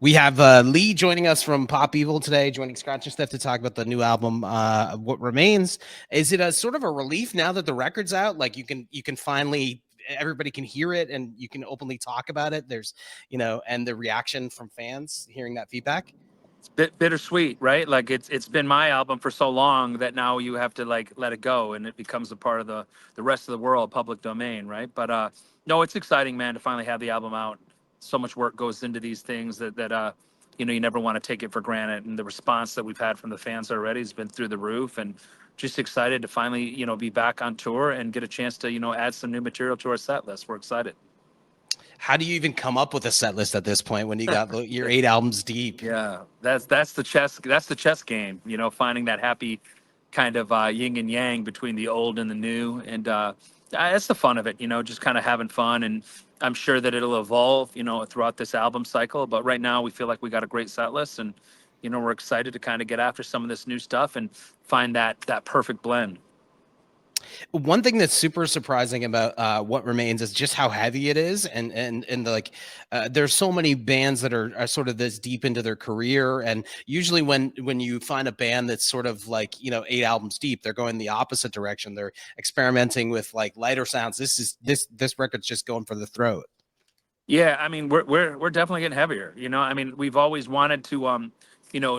We have Leigh joining us from Pop Evil today, joining Scratch and Sniff to talk about the new album, What Remains. Is it a sort of a relief now that the record's out? Like you can finally everybody can hear it and you can openly talk about it. There's and the reaction from fans hearing that feedback. Bittersweet, right? Like it's been my album for so long that now you have to like let it go and it becomes a part of the rest of the world, public domain, right? But no, it's exciting, man, to finally have the album out. So much work goes into these things that you never want to take it for granted, and the response that we've had from the fans already has been through the roof, and just excited to finally be back on tour and get a chance to add some new material to our set list. We're excited. How do you even come up with a set list at this point when you got your 8 albums deep? Yeah, that's the chess game. Finding that happy kind of yin and yang between the old and the new, and that's the fun of it. Just kind of having fun, and I'm sure that it'll evolve. Throughout this album cycle. But right now, we feel like we got a great set list, and we're excited to kind of get after some of this new stuff and find that perfect blend. One thing that's super surprising about What Remains is just how heavy it is, and there's so many bands that are sort of this deep into their career, and usually when you find a band that's sort of like 8 albums deep, they're going the opposite direction. They're experimenting with like lighter sounds. This record's just going for the throat. Yeah, I mean, we're definitely getting heavier. I mean, we've always wanted to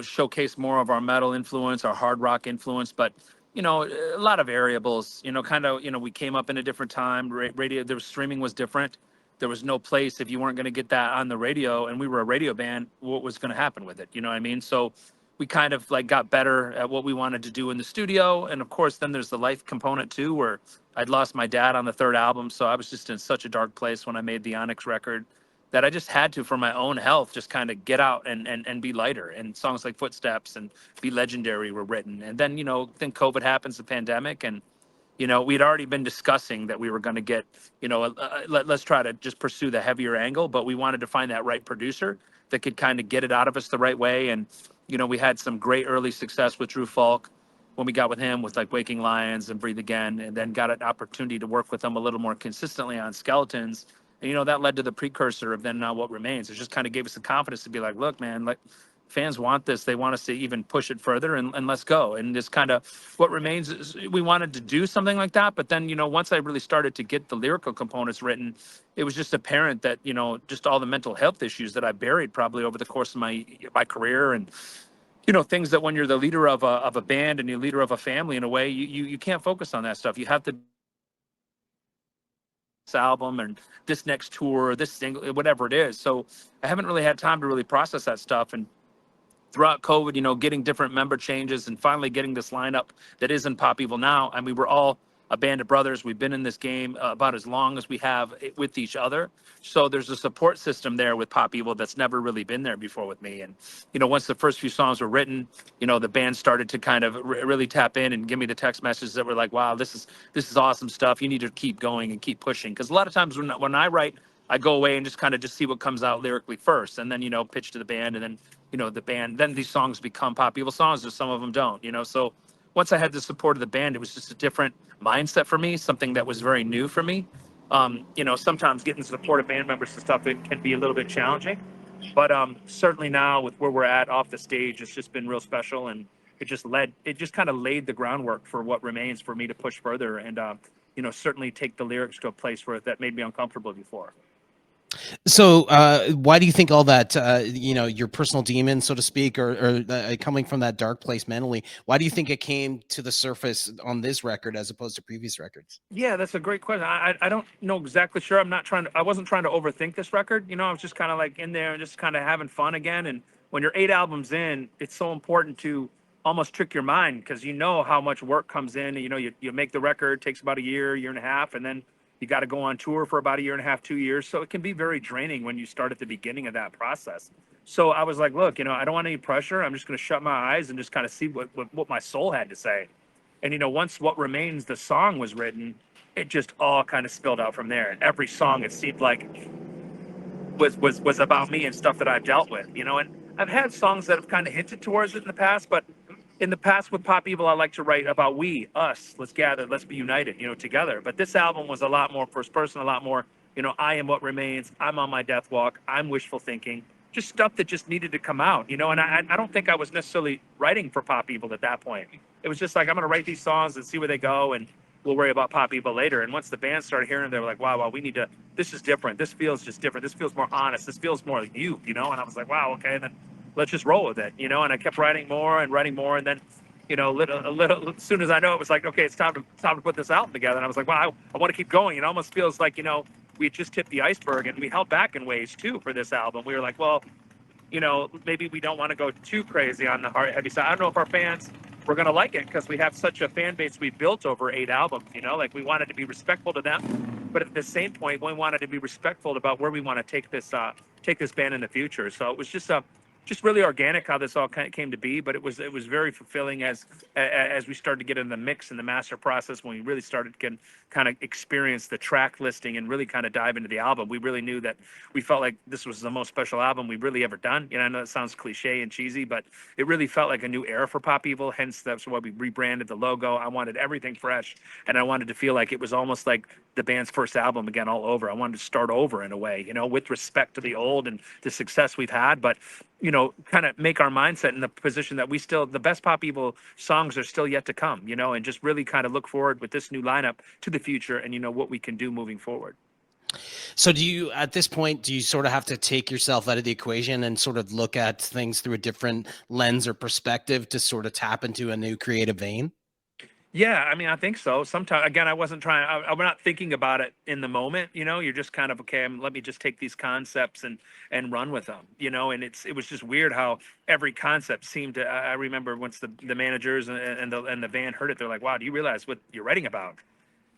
showcase more of our metal influence, our hard rock influence, but a lot of variables. Kind of we came up in a different time. Radio, there was streaming was different. There was no place if you weren't going to get that on the radio, and we were a radio band. What was going to happen with it? You know what I mean? So we kind of like got better at what we wanted to do in the studio, and of course, then there's the life component too, where I'd lost my dad on the third album, so I was just in such a dark place when I made the Onyx record that I just had to, for my own health, just kind of get out and be lighter. And songs like Footsteps and Be Legendary were written. And then, then COVID happens, the pandemic, and we'd already been discussing that we were going to get, let's try to just pursue the heavier angle, but we wanted to find that right producer that could kind of get it out of us the right way. And, we had some great early success with Drew Falk when we got with him with like Waking Lions and Breathe Again, and then got an opportunity to work with him a little more consistently on Skeletons. And, that led to the precursor of then Now What Remains. It just kind of gave us the confidence to be like, look, man, like fans want this. They want us to even push it further, and let's go. And this kind of What Remains is we wanted to do something like that. But then, once I really started to get the lyrical components written, it was just apparent that, just all the mental health issues that I buried probably over the course of my career, and things that when you're the leader of a band and you're leader of a family in a way, you can't focus on that stuff. You have to this album and this next tour, this single, whatever it is. So I haven't really had time to really process that stuff. And throughout COVID, getting different member changes and finally getting this lineup that is in Pop Evil now. I mean, we're all a band of brothers. We've been in this game about as long as we have with each other. So there's a support system there with Pop Evil that's never really been there before with me. And, once the first few songs were written, the band started to kind of really tap in and give me the text messages that were like, wow, this is awesome stuff. You need to keep going and keep pushing. Because a lot of times when I write, I go away and just kind of just see what comes out lyrically first, and then pitch to the band, and then the band. Then these songs become Pop Evil songs, or some of them don't. So once I had the support of the band, it was just a different mindset for me, something that was very new for me. Sometimes getting support of band members and stuff, it can be a little bit challenging, but certainly now with where we're at off the stage, it's just been real special, and it just kind of laid the groundwork for what remains for me to push further, and certainly take the lyrics to a place where that made me uncomfortable before. So, why do you think all that, your personal demon, so to speak, or coming from that dark place mentally, why do you think it came to the surface on this record as opposed to previous records? Yeah, that's a great question. I don't know exactly sure. I wasn't trying to overthink this record. I was just kind of like in there and just kind of having fun again. And when you're 8 albums in, it's so important to almost trick your mind, because how much work comes in. You make the record, takes about a year and a half, and then you got to go on tour for about a year and a half, 2 years. So it can be very draining when you start at the beginning of that process. So I was like, look, I don't want any pressure. I'm just going to shut my eyes and just kind of see what my soul had to say. And once What Remains, the song was written, it just all kind of spilled out from there. And every song, it seemed like was about me and stuff that I've dealt with. And I've had songs that have kind of hinted towards it in the past, but in the past with Pop Evil, I like to write about we, us, let's gather, let's be united, together. But this album was a lot more first person, a lot more, I am what remains, I'm on my death walk, I'm wishful thinking, just stuff that just needed to come out, you know. And I don't think I was necessarily writing for Pop Evil at that point. It was just like, I'm going to write these songs and see where they go, and we'll worry about Pop Evil later. And once the band started hearing, they were like, wow, we need to. This is different. This feels just different. This feels more honest. This feels more like you know. And I was like, wow, okay, then let's just roll with it, you know. And I kept writing more and writing more, and then, you know, a little as soon as I know it was like, okay, it's time to put this album together. And I was like, wow, I want to keep going. It almost feels like, you know, we just tipped the iceberg, and we held back in ways too for this album. We were like, well, you know, maybe we don't want to go too crazy on the hard heavy side. I don't know if our fans were going to like it, because we have such a fan base we built over 8 albums, you know, like we wanted to be respectful to them. But at the same point, we wanted to be respectful about where we want to take this band in the future. So it was just really organic how this all kind of came to be. But it was very fulfilling as we started to get in the mix and the master process. When we really started to kind of experience the track listing and really kind of dive into the album, we really knew that we felt like this was the most special album we've really ever done. You know, I know it sounds cliche and cheesy, but it really felt like a new era for Pop Evil. Hence, that's why we rebranded the logo. I wanted everything fresh, and I wanted to feel like it was almost like the band's first album again, all over. I wanted to start over in a way, you know, with respect to the old and the success we've had, but, you know, kind of make our mindset in the position that the best Pop Evil songs are still yet to come, you know, and just really kind of look forward with this new lineup to the future, and, you know, what we can do moving forward. So do you, at this point, do you sort of have to take yourself out of the equation and sort of look at things through a different lens or perspective to sort of tap into a new creative vein? Yeah, I mean, I think so. Sometimes, again, I wasn't trying. I'm not thinking about it in the moment. You know, you're just kind of okay. Let me just take these concepts and run with them. You know, and it was just weird how every concept seemed to. I remember once the managers and the band heard it, they're like, "Wow, do you realize what you're writing about?"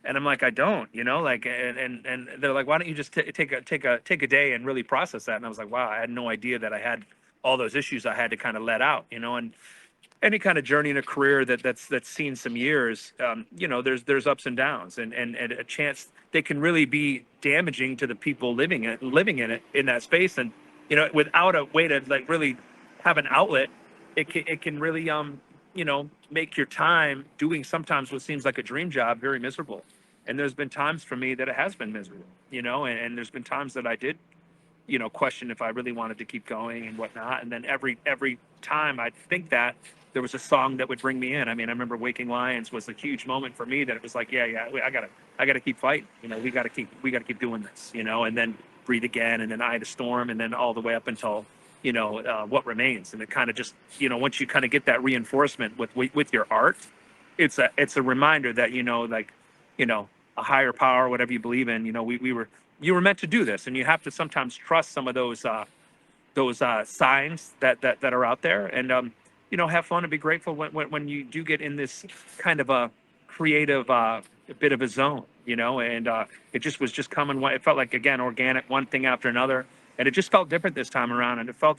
And I'm like, "I don't." You know, like, and they're like, "Why don't you just take a day and really process that?" And I was like, "Wow, I had no idea that I had all those issues I had to kind of let out." You know, and any kind of journey in a career that's seen some years, you know, there's ups and downs, and a chance they can really be damaging to the people living in it in that space. And, you know, without a way to like really have an outlet, it can really you know, make your time doing sometimes what seems like a dream job very miserable. And there's been times for me that it has been miserable, you know, and there's been times that I did, you know, question if I really wanted to keep going and whatnot. And then every time I'd think that, there was a song that would bring me in. I mean, I remember Waking Lions was a huge moment for me, that it was like, yeah, I gotta keep fighting. You know, we gotta keep doing this. You know, and then Breathe Again, and then Eye of the Storm, and then all the way up until, you know, What Remains. And it kind of just, you know, once you kind of get that reinforcement with your art, it's a reminder that, you know, like, you know, a higher power, whatever you believe in, you know, you were meant to do this, and you have to sometimes trust some of those signs that are out there, and you know, have fun and be grateful when you do get in this kind of a creative bit of a zone, you know. And it just was just coming. It felt like, again, organic, one thing after another, and it just felt different this time around, and it felt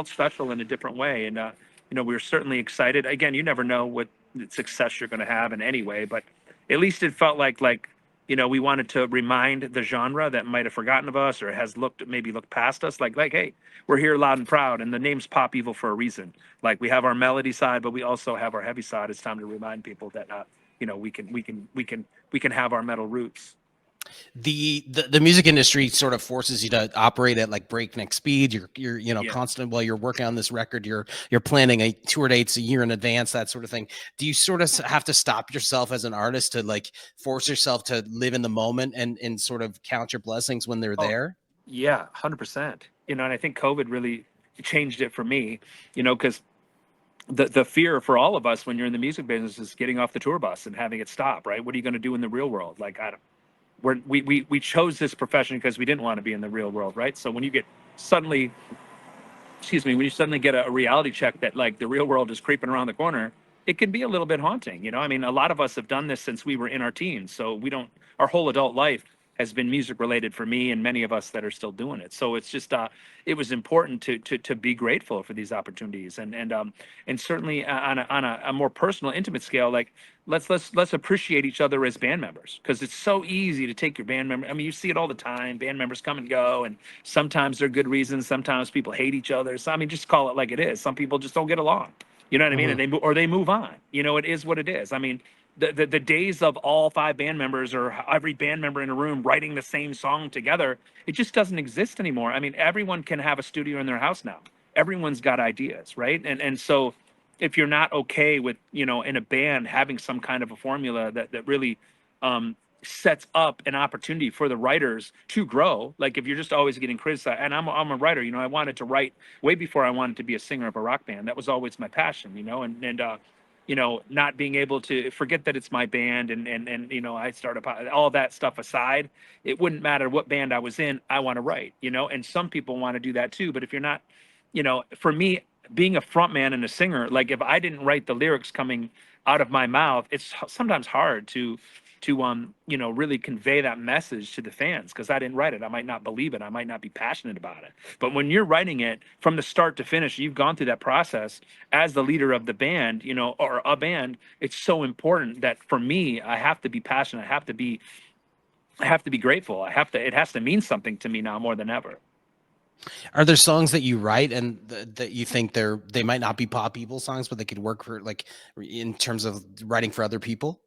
special in a different way. And you know, we were certainly excited. Again, you never know what success you're going to have in any way, but at least it felt like, you know, we wanted to remind the genre that might have forgotten of us, or has maybe looked past us. Like, hey, we're here loud and proud, and the name's Pop Evil for a reason. Like, we have our melody side, but we also have our heavy side. It's time to remind people that, you know, we can have our metal roots. The music industry sort of forces you to operate at like breakneck speed. You're you know, Yeah. constant while you're working on this record. You're planning a tour dates a year in advance, that sort of thing. Do you sort of have to stop yourself as an artist to like force yourself to live in the moment and sort of count your blessings when they're Oh, there? yeah, 100%. You know, and I think COVID really changed it for me. You know, because the fear for all of us when you're in the music business is getting off the tour bus and having it stop. Right? What are you going to do in the real world? Like, I don't. We chose this profession because we didn't want to be in the real world, right? So when you get suddenly, excuse me, when you suddenly get a reality check that like the real world is creeping around the corner, it can be a little bit haunting. You know, I mean, a lot of us have done this since we were in our teens, so we don't. Our whole adult life has been music related for me and many of us that are still doing it. So it's just, it was important to be grateful for these opportunities, and certainly on a more personal, intimate scale, like let's appreciate each other as band members, because it's so easy to take your band member. I mean, you see it all the time. Band members come and go, and sometimes they're good reasons. Sometimes people hate each other. So I mean, just call it like it is. Some people just don't get along. You know what I mean? And Mhm. they move on. You know, it is what it is. I mean, the days of all five band members or every band member in a room writing the same song together, it just doesn't exist anymore. I mean, everyone can have a studio in their house now. Everyone's got ideas, right? And so if you're not okay with, in a band having some kind of a formula that really um, sets up an opportunity for the writers to grow. Like if you're just always getting criticized, and I'm a writer, I wanted to write way before I wanted to be a singer of a rock band. That was always my passion, not being able to forget that it's my band and I started all that stuff aside. It wouldn't matter what band I was in. I want to write, and some people want to do that too. But if you're not, for me, being a frontman and a singer, like if I didn't write the lyrics coming out of my mouth, it's sometimes hard to really convey that message to the fans because I didn't write it. I might not believe it. I might not be passionate about it. But when you're writing it from the start to finish, you've gone through that process as the leader of the band, or a band. It's so important that for me, I have to be passionate. I have to be grateful. It has to mean something to me now more than ever. Are there songs that you write and that you think they might not be pop people songs, but they could work for like in terms of writing for other people?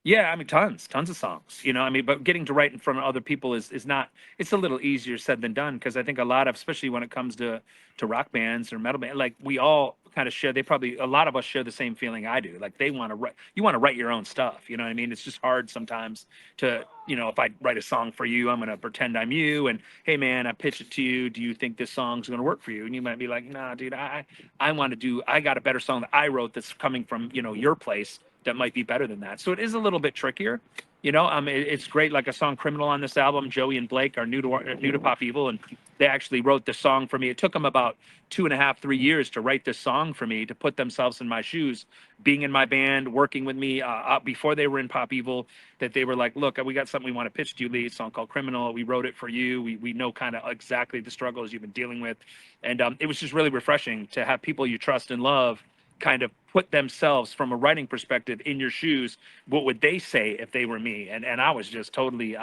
Yeah, I mean, tons of songs. But getting to write in front of other people is not. It's a little easier said than done because I think a lot of, especially when it comes to rock bands or metal bands, like we all kind of share. A lot of us share the same feeling I do. Like they want to write. You want to write your own stuff. You know what I mean? It's just hard sometimes to, if I write a song for you, I'm gonna pretend I'm you and hey man, I pitch it to you. Do you think this song's gonna work for you? And you might be like, nah, dude, I want to do. I got a better song that I wrote that's coming from your place that might be better than that. So it is a little bit trickier. It's great. Like a song "Criminal" on this album. Joey and Blake are new to Pop Evil, and they actually wrote the song for me. It took them about 2.5, 3 years to write this song for me, to put themselves in my shoes, being in my band, working with me before they were in Pop Evil. That they were like, "Look, we got something we want to pitch to you, Leigh. A song called "Criminal." We wrote it for you. We know kind of exactly the struggles you've been dealing with, and it was just really refreshing to have people you trust and love kind of put themselves from a writing perspective in your shoes. What would they say if they were me? And I was just totally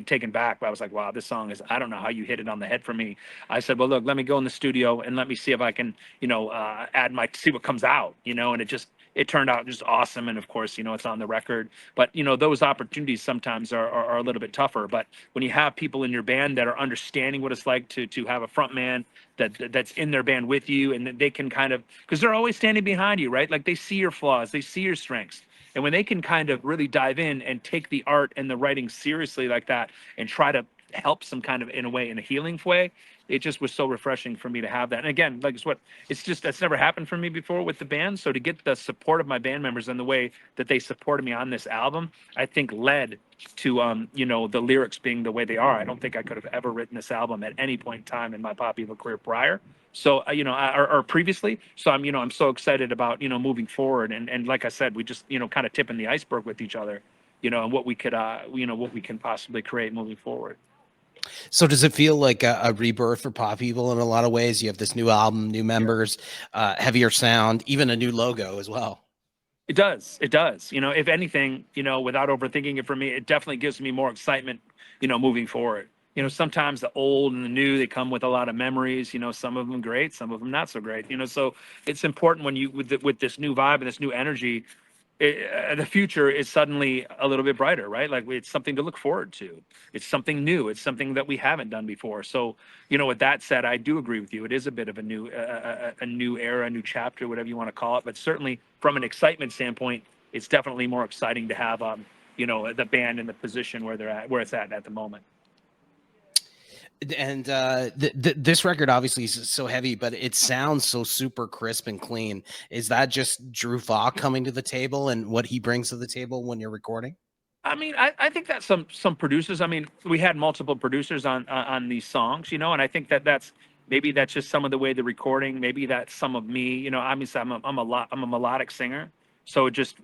taken back. I was like, wow, this song is, I don't know how you hit it on the head for me. I said, well, look, let me go in the studio and let me see if I can, see what comes out, and it turned out just awesome. And of course, it's on the record, but those opportunities sometimes are a little bit tougher. But when you have people in your band that are understanding what it's like to have a front man that's in their band with you, and that they can kind of, because they're always standing behind you, right? Like they see your flaws, they see your strengths. And when they can kind of really dive in and take the art and the writing seriously like that and try to help some kind of, in a way, in a healing way, it just was so refreshing for me to have that. And again, like that's never happened for me before with the band. So to get the support of my band members and the way that they supported me on this album, I think led to the lyrics being the way they are. I don't think I could have ever written this album at any point in time in my Pop Evil career prior. So or previously. So I'm so excited about moving forward. And like I said, we just kind of tipping the iceberg with each other, and what we could what we can possibly create moving forward. So does it feel like a rebirth for Pop Evil in a lot of ways? You have this new album, new members, heavier sound, even a new logo as well. It does. It does. If anything, without overthinking it, for me, it definitely gives me more excitement, moving forward. Sometimes the old and the new, they come with a lot of memories, some of them great, some of them not so great. So it's important when you, with this new vibe and this new energy, the future is suddenly a little bit brighter, right? Like it's something to look forward to. It's something new. It's something that we haven't done before. So, with that said, I do agree with you. It is a bit of a new era, a new chapter, whatever you want to call it. But certainly, from an excitement standpoint, it's definitely more exciting to have, the band in the position where they're at, where it's at the moment. And this record obviously is so heavy, but it sounds so super crisp and clean. Is that just Drew Falk coming to the table and what he brings to the table when you're recording? I mean, I think that some producers. I mean, we had multiple producers on these songs, and I think that's maybe that's just some of the way the recording. Maybe that's some of me. Obviously, I'm a melodic singer, so it just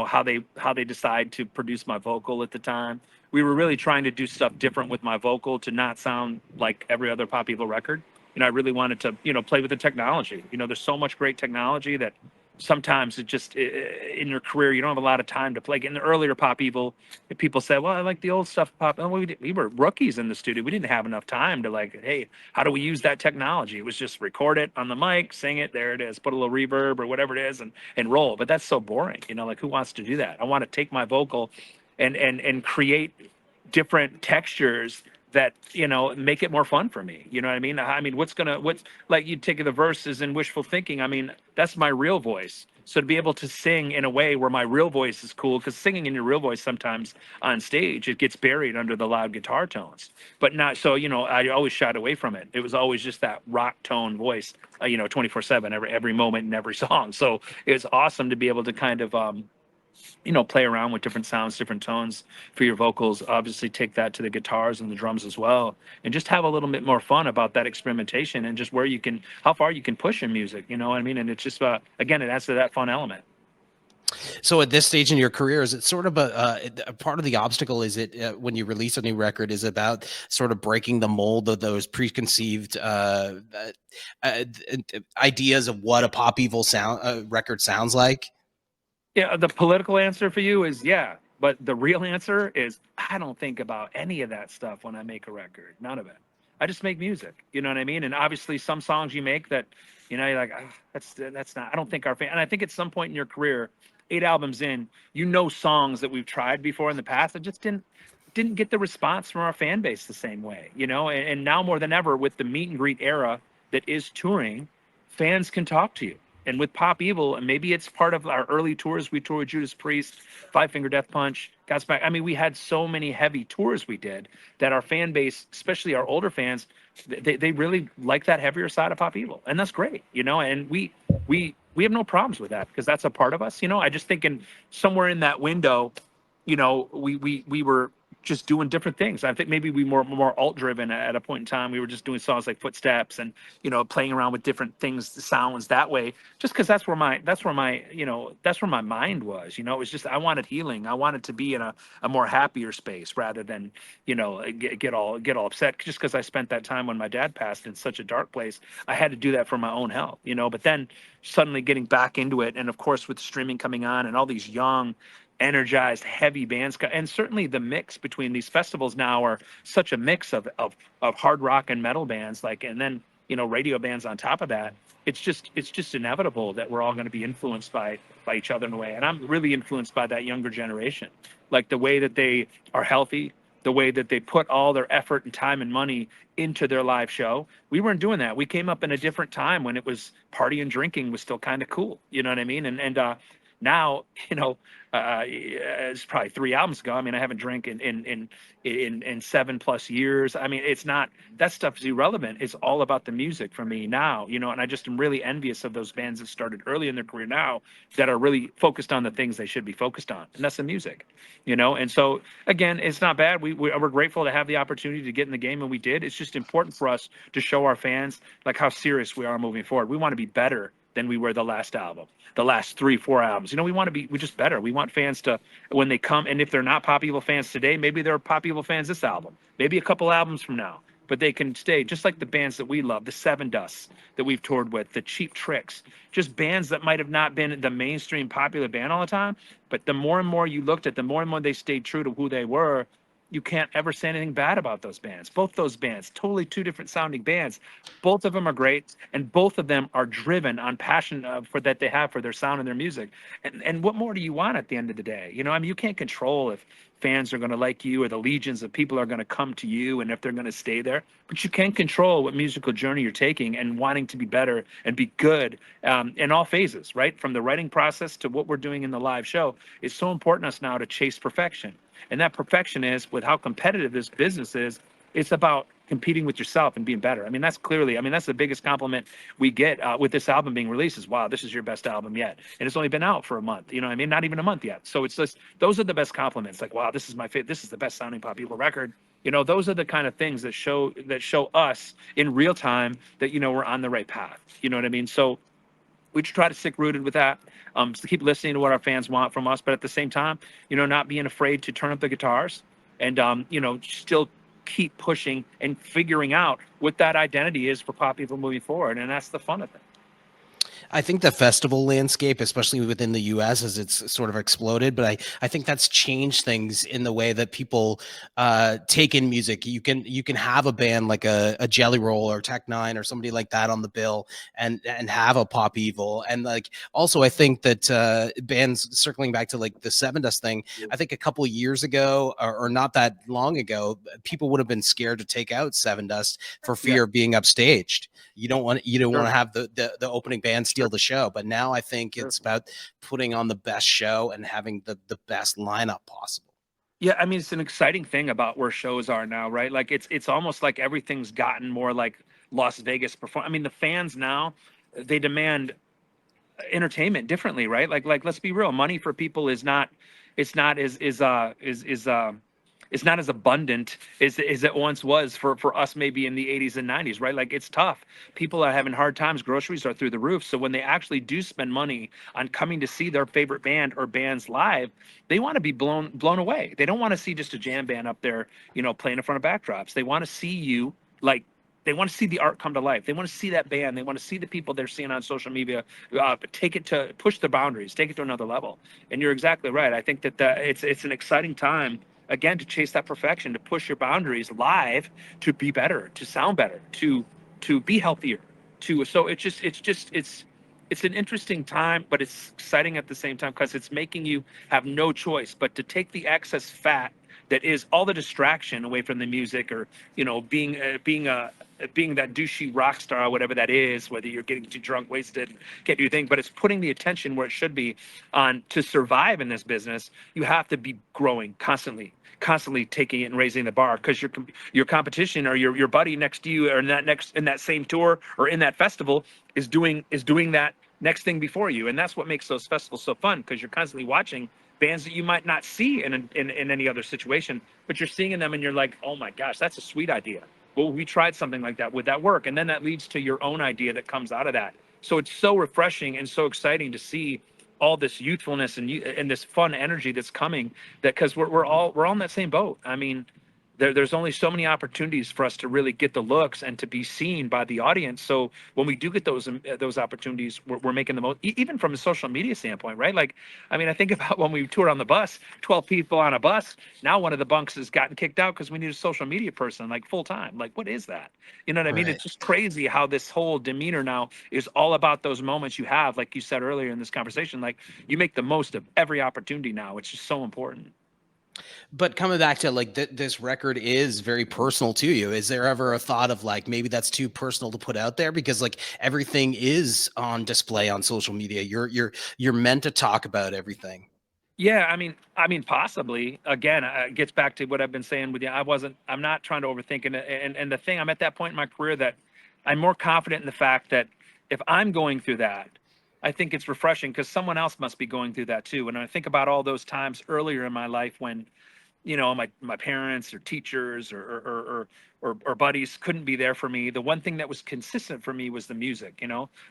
how they decide to produce my vocal at the time. We were really trying to do stuff different with my vocal to not sound like every other Pop Evil record. I really wanted to play with the technology. There's so much great technology that sometimes it just in your career you don't have a lot of time to play. In the earlier Pop Evil, if people say, "Well, I like the old stuff." Pop, and we were rookies in the studio. We didn't have enough time to like, hey, how do we use that technology? It was just record it on the mic, sing it, there it is, put a little reverb or whatever it is, and roll. But that's so boring, you know. Like, who wants to do that? I want to take my vocal and create different textures that, you know, make it more fun for me. You know what I mean? I mean, what's like, you take the verses and wishful thinking. I mean, that's my real voice. So to be able to sing in a way where my real voice is cool, because singing in your real voice sometimes on stage it gets buried under the loud guitar tones. But not so, you know, I always shied away from it. It was always just that rock tone voice, you know, 24/7, every moment in every song. So it was awesome to be able to kind of you know, play around with different sounds, different tones for your vocals. Obviously, take that to the guitars and the drums as well, and just have a little bit more fun about that experimentation and just where you can, how far you can push in music. You know what I mean? And it's just, again, it adds to that fun element. So at this stage in your career, is it sort of a part of the obstacle? Is it when you release a new record, is about sort of breaking the mold of those preconceived uh, ideas of what a Pop Evil sound record sounds like? Yeah, the political answer for you is yeah, but the real answer is I don't think about any of that stuff when I make a record. None of it. I just make music. You know what I mean? And obviously, some songs you make that, you know, you're like, "Ah, that's not. I don't think our fan." And I think at some point in your career, 8 albums in, you know, songs that we've tried before in the past that just didn't get the response from our fan base the same way. You know, and now more than ever with the meet and greet era that is touring, fans can talk to you. And with Pop Evil, and maybe it's part of our early tours, we toured Judas Priest, Five Finger Death Punch, Godsmack. I mean, we had so many heavy tours we did that our fan base, especially our older fans, they really like that heavier side of Pop Evil, and that's great, you know. And we have no problems with that because that's a part of us, you know. I just think in somewhere in that window, you know, we were just doing different things. I think maybe we were more alt driven at a point in time. We were just doing songs like Footsteps and, you know, playing around with different things, sounds that way, just because that's where my, you know, that's where my mind was. You know, it was just I wanted healing. I wanted to be in a more happier space rather than, you know, get all upset just because I spent that time when my dad passed in such a dark place. I had to do that for my own health, you know. But then suddenly getting back into it, and of course with streaming coming on and all these young energized heavy bands, and certainly the mix between these festivals now are such a mix of hard rock and metal bands, like, and then, you know, radio bands on top of that. It's just inevitable that we're all going to be influenced by each other in a way. And I'm really influenced by that younger generation, like the way that they are healthy, the way that they put all their effort and time and money into their live show. We weren't doing that. We came up in a different time when it was party and drinking was still kind of cool, you know what I mean? And now, you know, it's probably 3 albums ago. I mean, I haven't drank in 7+ years. I mean, it's not, that stuff is irrelevant. It's all about the music for me now, you know. And I just am really envious of those bands that started early in their career now that are really focused on the things they should be focused on, and that's the music, you know. And so again, it's not bad. We're grateful to have the opportunity to get in the game, and we did. It's just important for us to show our fans like how serious we are moving forward. We want to be better than we were the last album, the last 3, 4 albums. You know, we're just better. We want fans to, when they come, and if they're not Pop Evil fans today, maybe they're Pop Evil fans this album, maybe a couple albums from now, but they can stay just like the bands that we love, the Seven Dusts that we've toured with, the Cheap Tricks, just bands that might have not been the mainstream popular band all the time, but the more and more you looked at, the more and more they stayed true to who they were. You can't ever say anything bad about those bands. Both those bands, totally two different sounding bands. Both of them are great, and both of them are driven on passion for that they have for their sound and their music. And what more do you want at the end of the day? You know, I mean, you can't control if fans are going to like you or the legions of people are going to come to you and if they're going to stay there. But you can control what musical journey you're taking and wanting to be better and be good in all phases, right? From the writing process to what we're doing in the live show. It's so important to us now to chase perfection. And that perfection is with how competitive this business is. It's about competing with yourself and being better. I mean, that's clearly, I mean, that's the biggest compliment we get with this album being released is, wow, this is your best album yet. And it's only been out for a month, you know what I mean? Not even a month yet. So it's just, those are the best compliments. Like, wow, this is my favorite. This is the best sounding Pop Evil record. You know, those are the kind of things that show us in real time that, you know, we're on the right path. You know what I mean? So we try to stick rooted with that, to keep listening to what our fans want from us, but at the same time, you know, not being afraid to turn up the guitars and, you know, still keep pushing and figuring out what that identity is for Pop Evil moving forward. And that's the fun of it. I think the festival landscape, especially within the US, as it's sort of exploded, but I think that's changed things in the way that people take in music. You can have a band like a Jelly Roll or Tech Nine or somebody like that on the bill and have a Pop Evil. And like also I think that bands circling back to like the Seven Dust thing, I think a couple of years ago or not that long ago, people would have been scared to take out Seven Dust for Yeah, fear of being upstaged. You don't want to sure, have the opening band steal sure, the show. But now I think sure. it's about putting on the best show and having the best lineup possible. Yeah, I mean, it's an exciting thing about where shows are now, right? Like it's almost like everything's gotten more like Las Vegas perform. I mean, the fans now, they demand entertainment differently, right? Like let's be real, money for people is not, it's not is it's not as abundant as it once was for us maybe in the 80s and 90s, right? Like it's tough. People are having hard times. Groceries are through the roof. So when they actually do spend money on coming to see their favorite band or bands live, they want to be blown away. They don't want to see just a jam band up there, playing in front of backdrops. They want to see you like they want to see the art come to life. They want to see that band. They want to see the people they're seeing on social media take it to push the boundaries, take it to another level. And you're exactly right. I think that it's an exciting time again to chase that perfection, to push your boundaries live, to be better, to sound better, to be healthier. To so it's an interesting time, but it's exciting at the same time because it's making you have no choice but to take the excess fat that is all the distraction away from the music, or being that douchey rock star or whatever that is, whether you're getting too drunk, wasted, can't do your thing, but it's putting the attention where it should be on to survive in this business. You have to be growing constantly taking it and raising the bar because your competition or your buddy next to you or in that same tour or in that festival is doing that next thing before you, and that's what makes those festivals so fun because you're constantly watching bands that you might not see in any other situation, but you're seeing them and you're like, oh my gosh, that's a sweet idea. Well, we tried something like that. Would that work? And then that leads to your own idea that comes out of that. So it's so refreshing and so exciting to see all this youthfulness and this fun energy that's coming. That because we're all in that same boat. I mean, there's only so many opportunities for us to really get the looks and to be seen by the audience. So when we do get those opportunities, we're making the most, even from a social media standpoint, right? Like, I mean, I think about when we toured on the bus, 12 people on a bus. Now one of the bunks has gotten kicked out because we need a social media person, like full time. Like, what is that? You know what I mean? Right. It's just crazy how this whole demeanor now is all about those moments you have, like you said earlier in this conversation. Like, you make the most of every opportunity now. It's just so important. But coming back to like this record is very personal to you. Is there ever a thought of like maybe that's too personal to put out there because like everything is on display on social media. You're meant to talk about everything. Yeah, I mean, possibly. Again, it gets back to what I've been saying with you. I'm not trying to overthink it. And the thing, I'm at that point in my career that I'm more confident in the fact that if I'm going through that, I think it's refreshing because someone else must be going through that too. And I think about all those times earlier in my life when my parents or teachers or buddies couldn't be there for me. The one thing that was consistent for me was the music.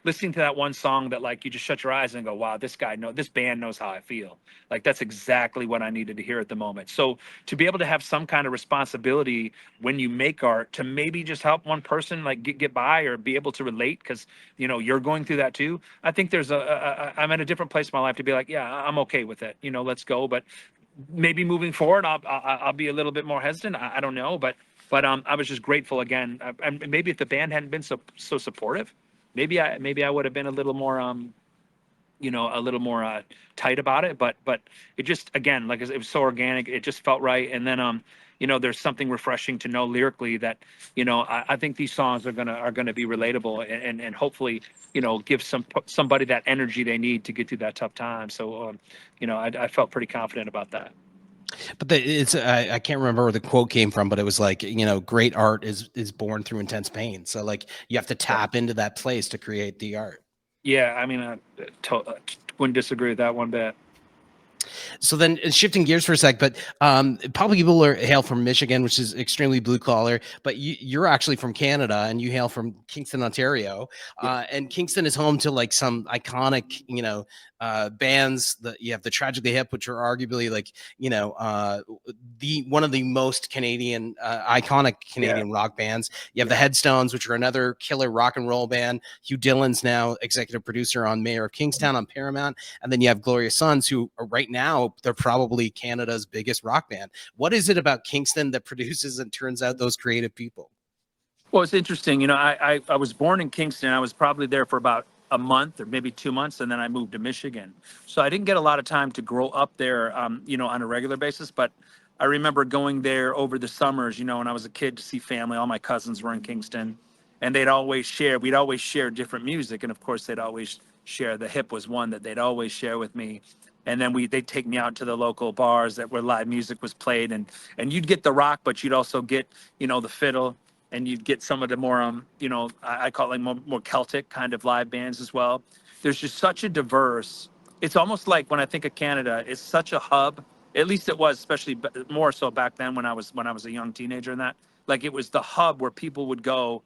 Listening to that one song that like you just shut your eyes and go, wow, this band knows how I feel. Like that's exactly what I needed to hear at the moment. So to be able to have some kind of responsibility when you make art to maybe just help one person like get by or be able to relate because you're going through that too. I think I'm at a different place in my life to be like, yeah, I'm okay with it. Let's go. But maybe moving forward, I'll be a little bit more hesitant. I don't know, but I was just grateful again. And maybe if the band hadn't been so supportive, maybe I would have been a little more tight about it. But it just again like it was so organic. It just felt right. And then there's something refreshing to know lyrically that I think these songs are gonna be relatable and hopefully give somebody that energy they need to get through that tough time. So I felt pretty confident about that. But I can't remember where the quote came from, but it was like, great art is born through intense pain. So like you have to tap into that place to create the art. Yeah, I mean, wouldn't disagree with that one bit. So then shifting gears for a sec, but probably people hail from Michigan, which is extremely blue collar, but you're actually from Canada and you hail from Kingston, Ontario. Yeah, And Kingston is home to like some iconic, bands. You have the Tragically Hip, which are arguably like the one of the most Canadian iconic Yeah. Canadian rock bands. You have the Yeah. Headstones, which are another killer rock and roll band. Hugh Dillon's now executive producer on Mayor of Kingstown on Paramount, and then you have Gloria Sons, who are right now they're probably Canada's biggest rock band. What is it about Kingston that produces and turns out those creative people? Well, it's interesting. I was born in Kingston. I was probably there for about a month or maybe 2 months, and then I moved to Michigan. So I didn't get a lot of time to grow up there, on a regular basis. But I remember going there over the summers, when I was a kid to see family. All my cousins were in Kingston, and we'd always share different music. And of course, they'd always share, the hip was one that they'd always share with me. And then they'd take me out to the local bars where live music was played, and you'd get the rock, but you'd also get, the fiddle, and you'd get some of the more I call it like more Celtic kind of live bands as well. There's just such a diverse. It's almost like when I think of Canada, it's such a hub. At least it was, especially more so back then when I was a young teenager, and that, like, it was the hub where people would go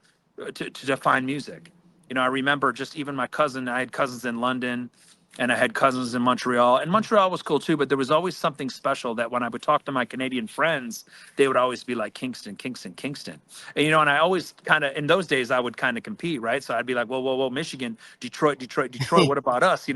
to find music. I remember just even my cousin. I had cousins in London, and I had cousins in Montreal. And Montreal was cool too, but there was always something special that when I would talk to my Canadian friends, they would always be like, Kingston, Kingston, Kingston. And I always kind of, in those days, I would kind of compete, right? So I'd be like, whoa, whoa, whoa, Michigan, Detroit, Detroit, Detroit. What about us?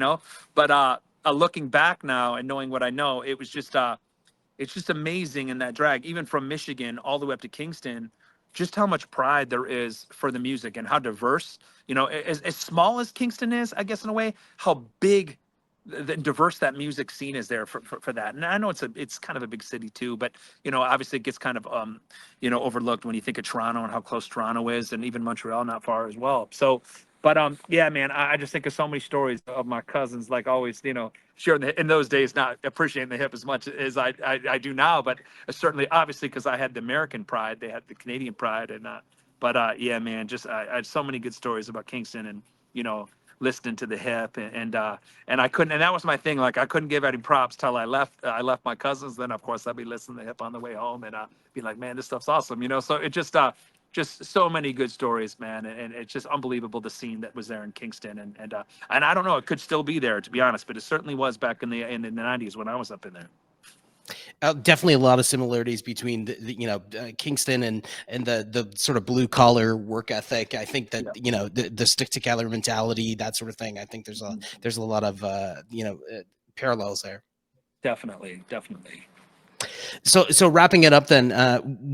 But looking back now and knowing what I know, it's just amazing in that drag, even from Michigan all the way up to Kingston, just how much pride there is for the music and how diverse, as small as Kingston is, I guess, in a way, how big the diverse that music scene is there for that. And I know it's kind of a big city too, but obviously it gets kind of overlooked when you think of Toronto and how close Toronto is, and even Montreal not far as well. So, but yeah, man, I just think of so many stories of my cousins, like always, sharing in those days, not appreciating the hip as much as I do now, but certainly, obviously, because I had the American pride, they had the Canadian pride, and but yeah, man, just I had so many good stories about Kingston, and you know, listening to the hip, and I couldn't, and that was my thing. Like, I couldn't give any props till I left. I left my cousins. Then of course I'd be listening to hip on the way home, and be like, man, this stuff's awesome. So it just so many good stories, man, and it's just unbelievable the scene that was there in Kingston, and I don't know, it could still be there, to be honest, but it certainly was back in the '90s when I was up in there. Definitely a lot of similarities between Kingston and the sort of blue collar work ethic. I think that Yeah, the stick together mentality, that sort of thing. I think there's a lot of parallels there. definitely, definitely. So wrapping it up then,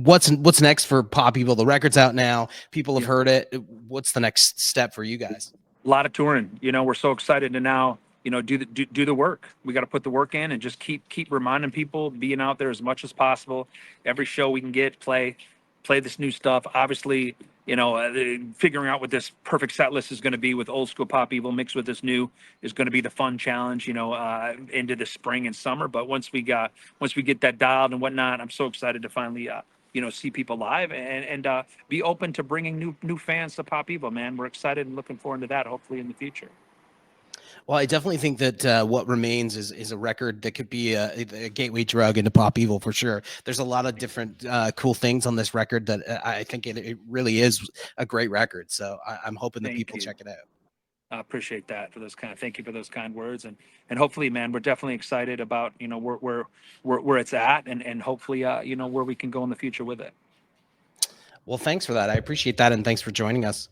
what's next for Pop Evil? The record's out now. People have Yeah. heard it. What's the next step for you guys? A lot of touring. We're so excited to now, do the work. We got to put the work in and just keep reminding people, being out there as much as possible. Every show we can get, play this new stuff. Obviously, figuring out what this perfect set list is going to be with old school Pop Evil mixed with this new is going to be the fun challenge, into the spring and summer. But once we get that dialed and whatnot, I'm so excited to finally see people live, and be open to bringing new fans to Pop Evil, man. We're excited and looking forward to that, hopefully in the future. Well, I definitely think that What Remains is a record that could be a gateway drug into Pop Evil for sure. There's a lot of different cool things on this record that I think it really is a great record. So I'm hoping that Thank people you. check it out. I appreciate that, thank you for those kind words, and hopefully, man, we're definitely excited about where it's at, and hopefully where we can go in the future with it. Well, thanks for that. I appreciate that, and thanks for joining us.